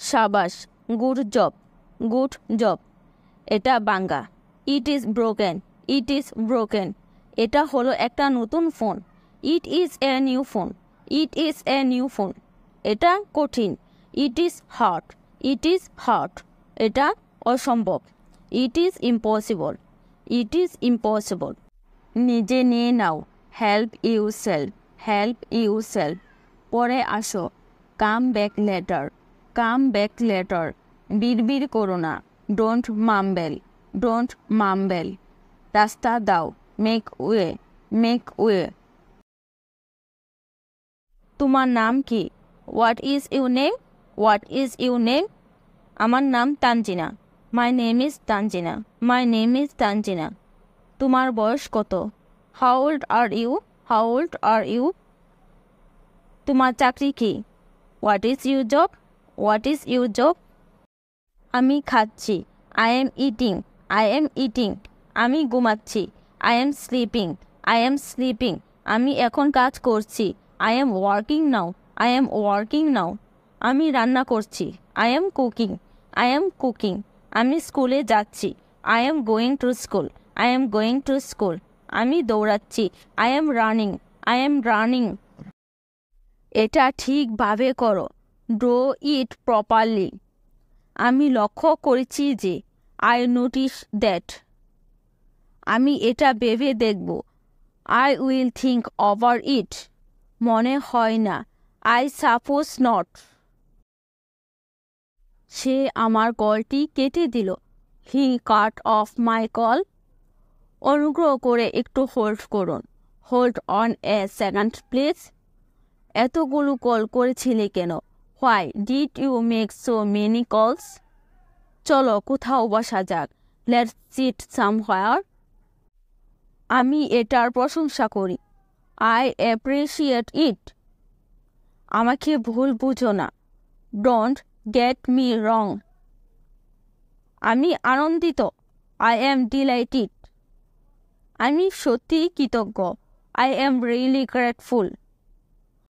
শাবাশ, good job, good job. এটা বাঙ্গা। It is broken, it is broken. এটা হলো একটা নতুন phone. It is a new phone, it is a new phone. এটা কঠিন। It is hard, it is hard. এটা অসম্ভব। It is impossible, it is impossible. নিজে নিয়ে নাও, help you self, help you self. পরে আসো, come back later, come back later. বিড়বিড় করো না, ডোন্ট মাম্বেল, ডোন্ট মাম্বেল। রাস্তা দাও, মেক ওয়ে, মেক ওয়ে। তোমার নাম কি? What is you name, what is you name? আমার নাম Tanzina, my name is Tanzina, my name is Tanzina. তোমার বয়স কত? How old are you, how old are you? তোমার চাকরি কি? What is you job, what is you job? আমি খাচ্ছি, I am eating, I am eating. আমি ঘুমাচ্ছি, I am sleeping, I am sleeping. আমি এখন কাজ করছি, I am working now, I am working now. আমি রান্না করছি, I am cooking, I am cooking. আমি স্কুলে যাচ্ছি, I am going to school, I am going to school. আমি দৌড়াচ্ছি, I am running, I am running. এটা ঠিকভাবে করো, ডু ইট প্রপারলি। আমি লক্ষ্য করেছি যে, আই নোটিস দ্যাট। আমি এটা ভেবে দেখব, I will think over it. মনে হয় না, আই সাপোজ নট। সে আমার কলটি কেটে দিল, হি কাট অফ মাই কল। অনুগ্রহ করে একটু হোল্ড করুন, hold on a second please. এতগুলো কল করেছিলে কেন? Why did you make so many calls? চলো কোথাও বসা যাক, লেটস সিট সামহোয়ার। আমি এটার প্রশংসা করি, আই অ্যাপ্রিসিয়েট ইট। আমাকে ভুল বুঝো না, ডোন্ট গেট মি রং। আমি আনন্দিত, আই এম ডিলাইটেড। আমি সত্যিই কৃতজ্ঞ, আই এম রিয়েলি গ্রেটফুল।